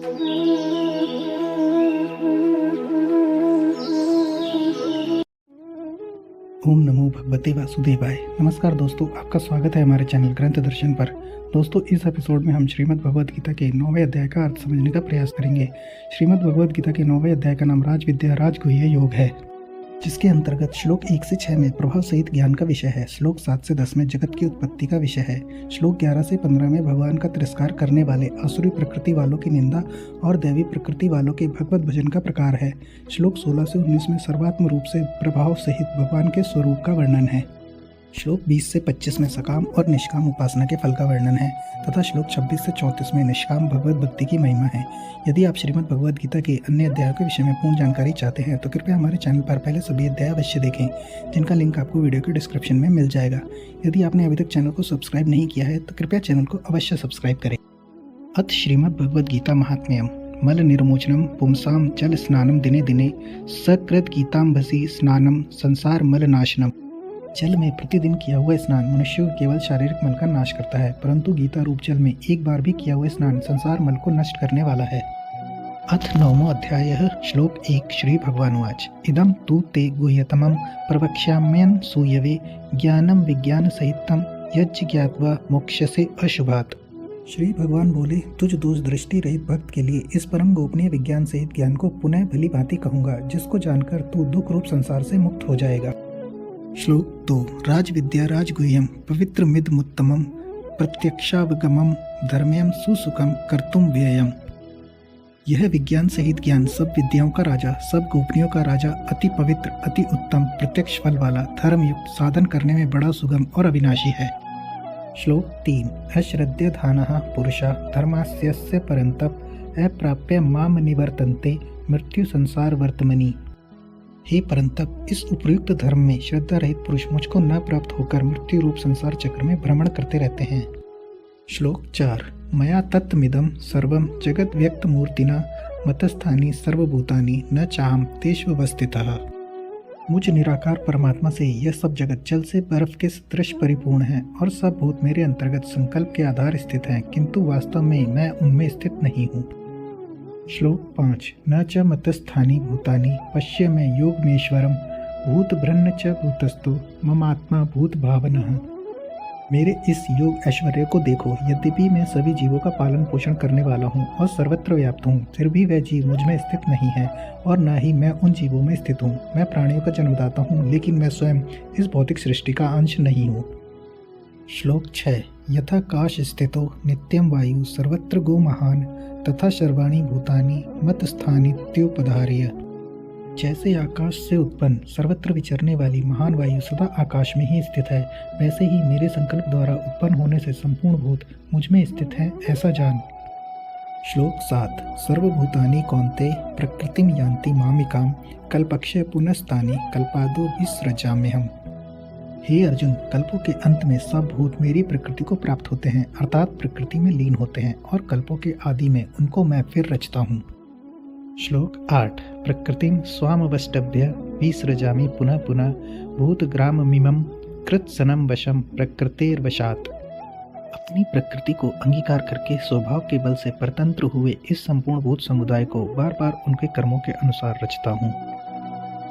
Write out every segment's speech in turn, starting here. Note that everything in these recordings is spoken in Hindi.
ओम नमो भगवते वासुदेवाय। नमस्कार दोस्तों, आपका स्वागत है हमारे चैनल ग्रंथ दर्शन पर। दोस्तों, इस एपिसोड में हम श्रीमद् भगवद गीता के 9वें अध्याय का अर्थ समझने का प्रयास करेंगे। श्रीमद् भगवद गीता के 9वें अध्याय का नाम राज विद्या राजगुह्य योग है, जिसके अंतर्गत श्लोक 1 से 6 में प्रभाव सहित ज्ञान का विषय है। श्लोक 7 से 10 में जगत की उत्पत्ति का विषय है। श्लोक 11 से 15 में भगवान का तिरस्कार करने वाले आसुरी प्रकृति वालों की निंदा और दैवी प्रकृति वालों के भगवत भजन का प्रकार है। श्लोक 16 से 19 में सर्वात्म रूप से प्रभाव सहित भगवान के स्वरूप का वर्णन है। श्लोक 20 से 25 में सकाम और निष्काम उपासना के फल का वर्णन है तथा श्लोक 26 से 34 में निष्काम भगवत भक्ति की महिमा है। यदि आप श्रीमद् भगवद गीता के अन्य अध्यायों के विषय में पूर्ण जानकारी चाहते हैं तो कृपया हमारे चैनल पर पहले सभी अध्याय अवश्य देखें, जिनका लिंक आपको वीडियो के डिस्क्रिप्शन में मिल जाएगा। यदि आपने अभी तक चैनल को सब्सक्राइब नहीं किया है तो कृपया चैनल को अवश्य सब्सक्राइब करें। अथ श्रीमद् भगवद गीता महात्म्यम मल निर्मोचनम पुंसाम जल स्नानम दिने दिने सकृत गीतांबसी स्नानम संसार मल नाशनम। जल में प्रतिदिन किया हुआ स्नान मनुष्य को केवल शारीरिक मल का नाश करता है, परंतु गीता रूप जल में एक बार भी किया हुआ स्नान संसार मल को नष्ट करने वाला है। अथ 9वां अध्यायः श्लोक 1 श्री भगवानुवाच इदं तु ते गुह्यतमं प्रवक्ष्याम्यन् सूयवे ज्ञानं विज्ञान सहितं यज्ञ ज्ञात्वा मोक्षसे अशुभात्। श्री भगवान बोले, तुझ दोष दृष्टि रहित भक्त के लिए इस परम गोपनीय विज्ञान सहित ज्ञान को पुनः भली भांति कहूँगा, जिसको जानकर तू दुख रूप संसार से मुक्त हो जाएगा। श्लोक 2 राज विद्या राजगुह्यम पवित्र मिदमुत्तमम प्रत्यक्षावगमम धर्म्यम सुसुखम कर्तुम व्ययम। यह विज्ञान सहित ज्ञान सब विद्याओं का राजा, सब गोपनीयों का राजा, अति पवित्र, अति उत्तम, प्रत्यक्ष फल वाला, धर्मयुक्त, साधन करने में बड़ा सुगम और अविनाशी है। श्लोक 3 अश्रद्ध धानः पुरुषा धर्मास्यस्य परंतप अप्राप्य माम निवर्तन्ते मृत्यु संसार वर्तमनि। हे परंतप, इस उपयुक्त धर्म में श्रद्धा रहित पुरुष मुझको न प्राप्त होकर मृत्यु रूप संसार चक्र में भ्रमण करते रहते हैं। श्लोक 4 मया तत्मिदं सर्वं जगत व्यक्त मूर्तिना मतस्थानी सर्वभूतानि न चाहम तेषु अवस्थितः। मुझ निराकार परमात्मा से यह सब जगत जल से बर्फ के सदृश परिपूर्ण है और सब भूत मेरे अंतर्गत संकल्प के आधार स्थित हैं, किंतु वास्तव में मैं उनमें स्थित नहीं हूँ। श्लोक 5 न च मतस्थानी भूतानि पश्य में योगमेश्वरम भूत ब्रह्म च भूतस्थो ममात्मा भूत भावनः। मेरे इस योग ऐश्वर्य को देखो, यद्यपि मैं सभी जीवों का पालन पोषण करने वाला हूँ और सर्वत्र व्याप्त हूँ, फिर भी वह जीव मुझ में स्थित नहीं है और न ही मैं उन जीवों में स्थित हूँ। मैं प्राणियों का जन्मदाता हूँ, लेकिन मैं स्वयं इस भौतिक सृष्टि का अंश नहीं हूँ। श्लोक 6 यथा काश स्थितो नित्यम वायु सर्वत्र गो महान तथा सर्वाणि भूतानि मत स्थानित्योपधार्य। जैसे आकाश से उत्पन्न सर्वत्र विचरने वाली महान वायु सदा आकाश में ही स्थित है, वैसे ही मेरे संकल्प द्वारा उत्पन्न होने से संपूर्ण भूत मुझ में स्थित हैं, ऐसा जान। श्लोक 7 सर्वभूतानि कौन्ते प्रकृतिम यान्ति मामिकाम कल्पक्षय पुनस्तानि कल्पादो विसृजाम्यहम्। हे अर्जुन, कल्पों के अंत में सब भूत मेरी प्रकृति को प्राप्त होते हैं, अर्थात प्रकृति में लीन होते हैं, और कल्पों के आदि में उनको मैं फिर रचता हूँ। श्लोक 8 प्रकृतिम स्वामवष्टभ्य विसृजामि पुनः पुनः भूतग्राममिमं कृत्सनं वशं प्रकृतेर्वशात्। अपनी प्रकृति को अंगीकार करके स्वभाव के बल से परतंत्र हुए इस संपूर्ण भूत समुदाय को बार बार उनके कर्मों के अनुसार रचता हूँ।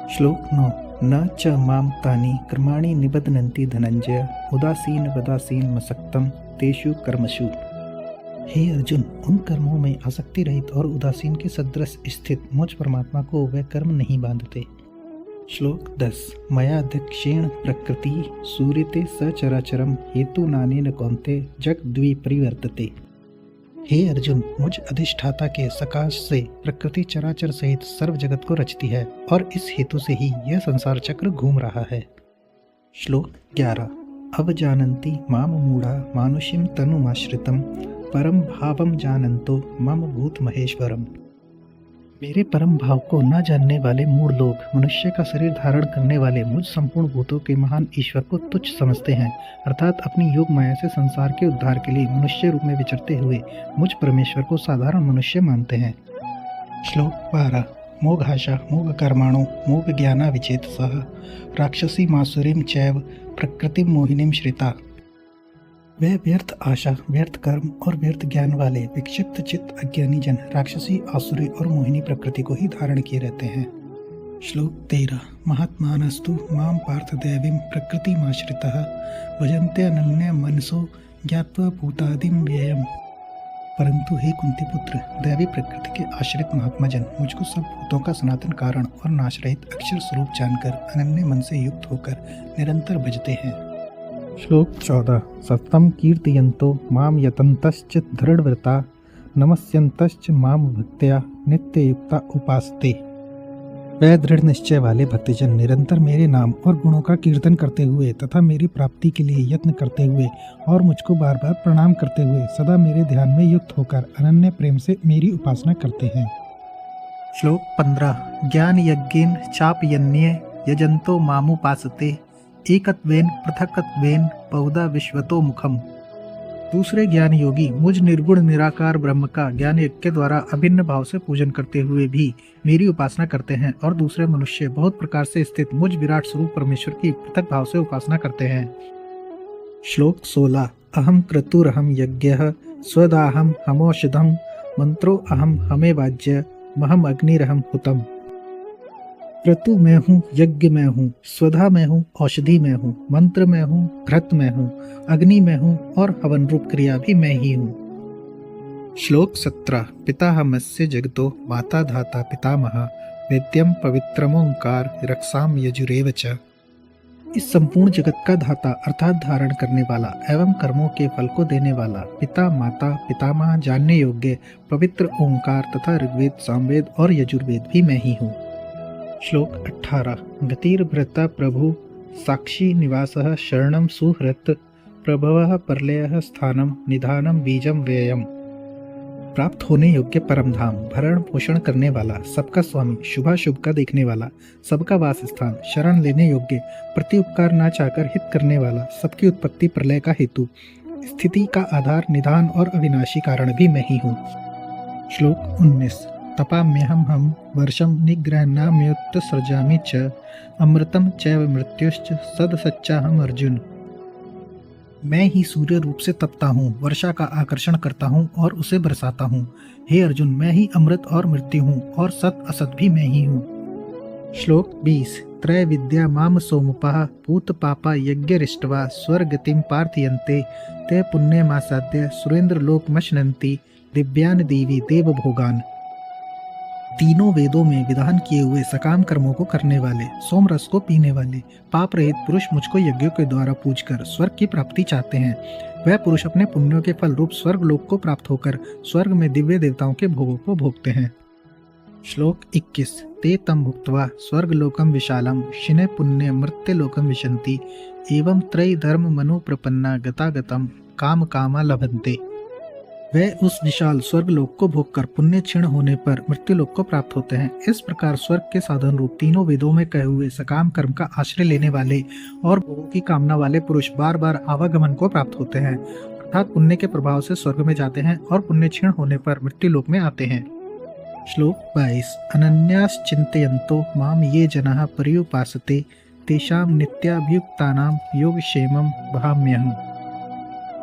श्लोक 9 न च माम तानि कर्माणि निबध्नन्ति धनंजय उदासीन वदासीन मसक्तम तेषु कर्मसु। हे अर्जुन, उन कर्मों में आसक्ति रहित और उदासीन के सदृश स्थित मुझ परमात्मा को वे कर्म नहीं बांधते। श्लोक 10 मया दक्षेण प्रकृति सूर्यते सचराचरम हेतु नानेन कौन्ते जग द्विपरिवर्तते। हे अर्जुन, मुझ अधिष्ठाता के सकाश से प्रकृति चराचर सहित सर्व जगत को रचती है और इस हेतु से ही यह संसार चक्र घूम रहा है। श्लोक 11 अवजानन्ति माम मूढ़ा मानुषीं तनुमाश्रितं परम भावम जानन्तो मम भूत महेश्वरम। मेरे परम भाव को न जानने वाले मूढ़ लोग मनुष्य का शरीर धारण करने वाले मुझ संपूर्ण भूतों के महान ईश्वर को तुच्छ समझते हैं, अर्थात अपनी योग माया से संसार के उद्धार के लिए मनुष्य रूप में विचरते हुए मुझ परमेश्वर को साधारण मनुष्य मानते हैं। श्लोक 12 मोघाशा मोघ कर्माणो मोघ ज्ञाना विचेतसः राक्षसी मासुरीं चैव प्रकृतिं मोहिनीं श्रिता। वह व्यर्थ आशा, व्यर्थ कर्म और व्यर्थ ज्ञान वाले विक्षिप्त चित्त अज्ञानी जन राक्षसी, आसुरी और मोहिनी प्रकृति को ही धारण किए रहते हैं। श्लोक 13। महात्मानस्तु मां पार्थ दैवीं प्रकृतिमाश्रितः भजन्ते अनन्य मनसो ज्ञात्वा भूतादिं व्ययम्। परंतु हे कुंती पुत्र, दैवी प्रकृति के आश्रित महात्मा जन मुझको सब भूतों का सनातन कारण और नाश रहित अक्षर स्वरूप जानकर अनन्य मन से युक्त होकर निरंतर भजते हैं। श्लोक 14। सततं कीर्तयन्तो माम यतन्तश्च दृढ़व्रता नमस्यन्तश्च माम भक्त्या नित्ययुक्ता उपासते। वह दृढ़ निश्चय वाले भक्तजन निरंतर मेरे नाम और गुणों का कीर्तन करते हुए तथा मेरी प्राप्ति के लिए यत्न करते हुए और मुझको बार बार प्रणाम करते हुए सदा मेरे ध्यान में युक्त होकर अनन्य प्रेम से मेरी उपासना करते हैं। श्लोक 15। ज्ञान यज्ञेन चापयन्ये यजन्तो मामुपासते एकत्वेन पृथकत्वेन बहुधा विश्वतो मुखम। दूसरे ज्ञान योगी मुझ निर्गुण निराकार ब्रह्म का ज्ञान यज्ञ के द्वारा अभिन्न भाव से पूजन करते हुए भी मेरी उपासना करते हैं और दूसरे मनुष्य बहुत प्रकार से स्थित मुझ विराट स्वरूप परमेश्वर की पृथक भाव से उपासना करते हैं। श्लोक 16। अहम क्रतुरहम यज्ञः स्वदाहम हमौषधम मंत्रो अहम हमे वाज्य महम अग्निरहम हुतम। क्रतु मैं हूँ, यज्ञ मैं हूँ, स्वधा मैं हूँ, औषधि मैं हूँ, मंत्र मैं हूँ, घृत मैं हूँ, अग्नि मैं हूँ और हवन रूप क्रिया भी मैं ही हूँ। श्लोक 17। पिताहमस्य जगतो माता धाता पितामह वेद्यम पवित्रमोंकार रक्षाम यजुरेव च। इस संपूर्ण जगत का धाता अर्थात धारण करने वाला एवं कर्मों के फल को देने वाला पिता, माता, पितामह, जानने योग्य पवित्र ओंकार तथा ऋग्वेद, सामवेद और यजुर्वेद भी मैं ही हूँ। श्लोक 18। गतिर्भृता प्रभु साक्षी निवासः शरणं सुहृत् प्रभवः प्रलयः स्थानं निधानं बीजं व्ययम्। प्राप्त होने योग्य परम धाम, भरण पोषण करने वाला, सबका स्वामी, शुभाशुभ का देखने वाला, सबका वास स्थान, शरण लेने योग्य, प्रति उपकार ना चाहकर हित करने वाला, सबकी उत्पत्ति प्रलय का हेतु, स्थिति का आधार, निधान और अविनाशी कारण भी मैं ही हूँ। श्लोक 19। तपाम्यहम हम वर्षम निग्रहणाम्युत सृजामि च अमृतम चैव मृत्युश्च सद सच्चाहम अर्जुन। मैं ही सूर्य रूप से तपता हूँ, वर्षा का आकर्षण करता हूँ और उसे बरसाता हूँ। हे अर्जुन, मैं ही अमृत और मृत्यु हूँ और सत असत भी मैं ही हूँ। श्लोक 20। त्रय विद्या माम सोमुपः पूत पापा यज्ञरिष्टवा स्वर्गतिम पार्थयन्ते ते पुण्यमासाद्य सुरेंद्र लोक मशनन्ति दिव्यान देवी देव भोगान। तीनों वेदों में विधान किए हुए सकाम कर्मों को करने वाले, सोम रस को पीने वाले, पाप रहित पुरुष मुझको यज्ञों के द्वारा पूजकर स्वर्ग की प्राप्ति चाहते हैं। वह पुरुष अपने पुण्यों के फल रूप स्वर्ग लोक को प्राप्त होकर स्वर्ग में दिव्य देवताओं के भोगों को भोगते हैं। श्लोक 21। ते तम भुक्त्वा स्वर्ग लोकम विशालम शिने पुण्य मृत्य लोकम विशंति एवं त्रय धर्म मनु प्रपन्ना गतागतम काम कामा लभन्ते। वह उस विशाल स्वर्ग लोक को भोगकर पुण्य क्षीण होने पर मृत्यु लोक को प्राप्त होते हैं। इस प्रकार स्वर्ग के साधन रूप तीनों वेदों में कहे हुए सकाम कर्म का आश्रय लेने वाले और भोगों की कामना वाले पुरुष बार बार आवागमन को प्राप्त होते हैं, अर्थात पुण्य के प्रभाव से स्वर्ग में जाते हैं और पुण्य क्षीण होने पर मृत्यु लोक में आते हैं। श्लोक 22। अनन्याश्चिन्तयन्तो माम ये जनाः पर्युपासते तेषां नित्याभियुक्तानां योगक्षेमं वहाम्यहम्।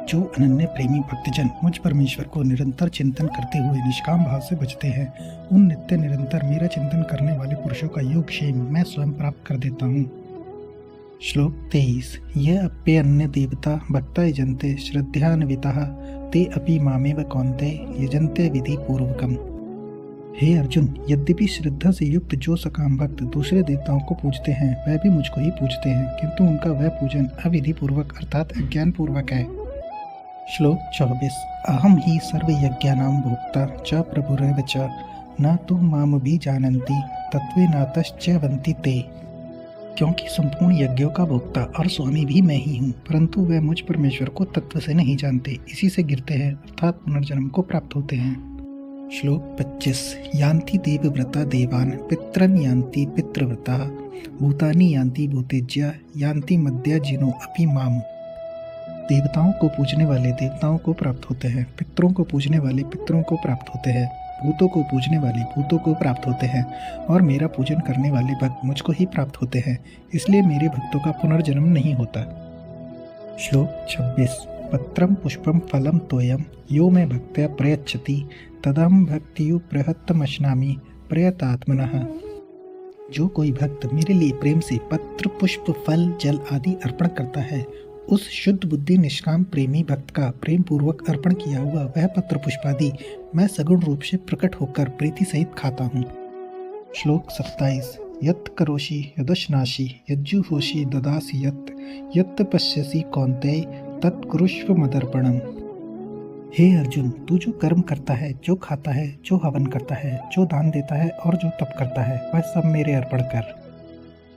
जो अनन्य प्रेमी भक्तजन मुझ परमेश्वर को निरंतर चिंतन करते हुए निष्काम भाव से भजते हैं, उन नित्य निरंतर मेरा चिंतन करने वाले पुरुषों का योग क्षेम मैं स्वयं प्राप्त कर देता हूँ। श्लोक 23। ये अप्यन्य देवता भक्ता यजन्ते श्रद्धान्विताः ते अपि मामेव कौन्ते यजन्ते विधि पूर्वकम्। हे अर्जुन, यद्यपि श्रद्धा से युक्त जो सकाम भक्त दूसरे देवताओं को पूजते हैं वह भी मुझको ही पूजते हैं, किंतु उनका वह पूजन अविधि पूर्वक अर्थात अज्ञान पूर्वक है। श्लोक 24। अहम ही सर्व यज्ञानां भोक्ता च प्रभुरेव च न तु माम भी जानन्ति तत्त्वेनातश्चैवन्ति ते। क्योंकि संपूर्ण यज्ञों का भोक्ता और स्वामी भी मैं ही हूँ, परंतु वे मुझ परमेश्वर को तत्व से नहीं जानते, इसी से गिरते हैं अर्थात पुनर्जन्म को प्राप्त होते हैं। श्लोक 25। यान्ति देवव्रता देवान् पितरन् यान्ति पितृव्रता भूतानि यान्ति भूतेज्या यान्ति मद्या जिनो अपि माम। देवताओं को पूजने वाले देवताओं को प्राप्त होते हैं, पितरों को पूजने वाले पितरों को प्राप्त होते हैं, भूतों को पूजने वाले भूतों को प्राप्त होते हैं और मेरा पूजन करने वाले भक्त मुझको ही प्राप्त होते हैं, इसलिए मेरे भक्तों का पुनर्जन्म नहीं होता। श्लोक 26। पत्रं पुष्पं फलं तोयं यो मे भक्त्या प्रयच्छति तदहं भक्तियुप्रहतमश्नामि प्रयतात्मनः। जो कोई भक्त मेरे लिए प्रेम से पत्र पुष्प फल जल आदि अर्पण करता है, उस शुद्ध बुद्धि निष्काम प्रेमी भक्त का प्रेम पूर्वक अर्पण किया हुआ वह पत्र पुष्पादि मैं सगुण रूप से प्रकट होकर प्रीति सहित खाता हूँ। श्लोक 27। यत् करोषि यदश्नासि यज्जुहोषि ददासि यत् पश्यसि कौन्तेय तत्कुरुष्व मदर्पणम्। हे अर्जुन, तू जो कर्म करता है, जो खाता है, जो हवन करता है, जो दान देता है और जो तप करता है, वह सब मेरे अर्पण कर।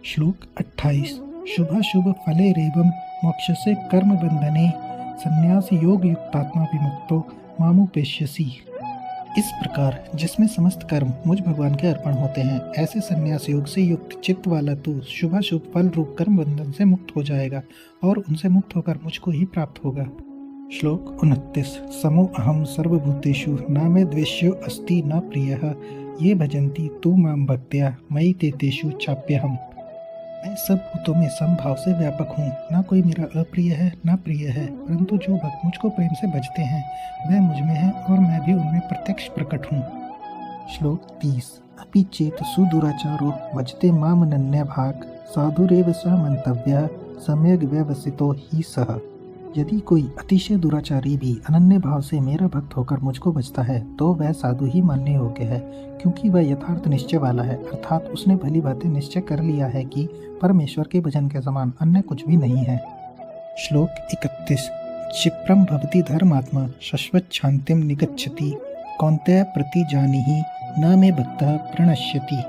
श्लोक 28। शुभाशुभ फले रेवम मोक्षसे कर्म बंधने संन्यास योग युक्तात्मा विमुक्तो मामुपेष्यसि। इस प्रकार जिसमें समस्त कर्म मुझ भगवान के अर्पण होते हैं, ऐसे संन्यास योग से युक्त चित्त वाला तू शुभाशुभ फल रूप कर्म बंधन से मुक्त हो जाएगा और उनसे मुक्त होकर मुझको ही प्राप्त होगा। श्लोक 29। समो अहम सर्वभूतेषु न मे द्वेष्यो अस्ति न प्रियः ये भजन्ति तू माम भक्त्या मयि ते तेषु चाप्यहम्। मैं सब भूतों में समभाव से व्यापक हूँ, न कोई मेरा अप्रिय है न प्रिय है, परंतु जो भक्त मुझको प्रेम से भजते हैं वह मुझ में है और मैं भी उनमें प्रत्यक्ष प्रकट हूँ। श्लोक 30। अपि चेत सुदुराचारो भजते माम अनन्य भाग साधुरेव स मंतव्यः सम्यग् व्यवसितो ही सः। यदि कोई अतिशय दुराचारी भी अनन्य भाव से मेरा भक्त होकर मुझको भजता है तो वह साधु ही मानने योग्य है, क्योंकि वह यथार्थ निश्चय वाला है, अर्थात उसने भली बातें निश्चय कर लिया है कि परमेश्वर के भजन के समान अन्य कुछ भी नहीं है। श्लोक 31। क्षिप्रं भवति धर्मात्मा शाश्वत शांतिं निगच्छति कौन्तेय प्रतिजानीहि न मे भक्तः प्रणश्यति।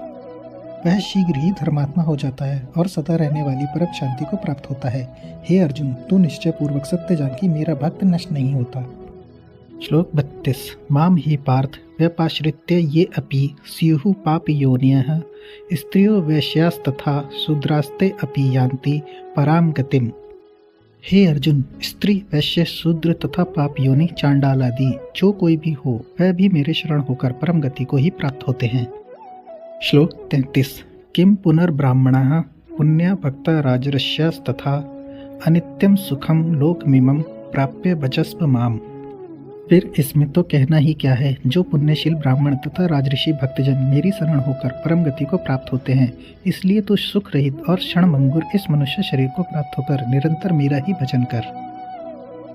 वह शीघ्र ही धर्मात्मा हो जाता है और सदा रहने वाली परम शांति को प्राप्त होता है। हे अर्जुन, तू निश्चय पूर्वक सत्य जान कि मेरा भक्त नष्ट नहीं होता। श्लोक 32। माम ही पार्थ व्यपाश्रित्य ये अपि स्युः पापयोनयः स्त्रियो वैश्यास्तथा शूद्रास्ते अपि यान्ति पराम गतिम्। हे अर्जुन, स्त्री वैश्य शूद्र तथा पाप योनि चांडाल आदि जो कोई भी हो वह भी मेरे शरण होकर परम गति को ही प्राप्त होते हैं। श्लोक 33। किम पुनर्ब्राह्मणः पुण्या भक्ता राजर्षयस्तथा अनित्यं सुखम लोकमिमं प्राप्य भजस्व माम। फिर इसमें तो कहना ही क्या है, जो पुण्यशील ब्राह्मण तथा राजऋषि भक्तजन मेरी शरण होकर परम गति को प्राप्त होते हैं, इसलिए तो सुख रहित और क्षणभंगुर इस मनुष्य शरीर को प्राप्त होकर निरंतर मेरा ही भजन कर।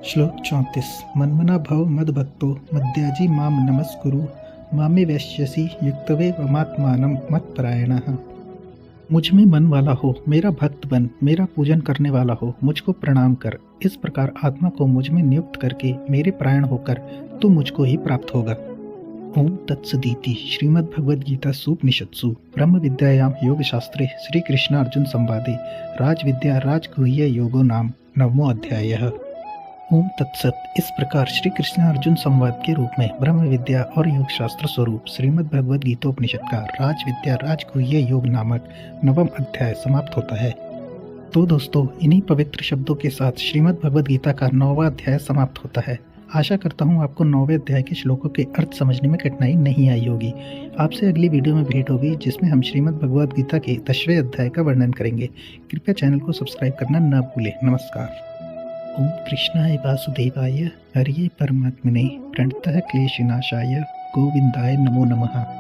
श्लोक 34। मन्मना भव मद्भक्तो मद्याजी माम नमस्कुरु मामे वैश्यसि युक्तवे वमात्मानं मत्परायणः। मुझ में मन वाला हो, मेरा भक्त बन, मेरा पूजन करने वाला हो, मुझको प्रणाम कर। इस प्रकार आत्मा को मुझ में नियुक्त करके मेरे प्रायण होकर तू मुझको ही प्राप्त होगा। ओम तत्सदिति श्रीमद्भगवद्गीता सूपनिषत्सु ब्रह्म विद्यायां योगशास्त्रे श्री कृष्ण अर्जुन संवादे राजविद्या राजगुह्य योगो नाम 9वां अध्यायः। ओम तत्सत। इस प्रकार श्री कृष्ण अर्जुन संवाद के रूप में ब्रह्म विद्या और योग शास्त्र स्वरूप श्रीमद् भगवद गीतोपनिषद का राज विद्या राजगुह्य योग नामक 9वां अध्याय समाप्त होता है। तो दोस्तों, इन्हीं पवित्र शब्दों के साथ श्रीमद् भगवद गीता का 9वां अध्याय समाप्त होता है। आशा करता हूँ आपको 9वें अध्याय के श्लोकों के अर्थ समझने में कठिनाई नहीं आई होगी। आपसे अगली वीडियो में भेंट होगी जिसमें हम श्रीमद् भगवद गीता के 10वें अध्याय का वर्णन करेंगे। कृपया चैनल को सब्सक्राइब करना न भूलें। नमस्कार। ओम कृष्णाय वासुदेवाय हरिये परमात्मने प्रणतः क्लेशनाशाय गोविंदाय नमो नमः।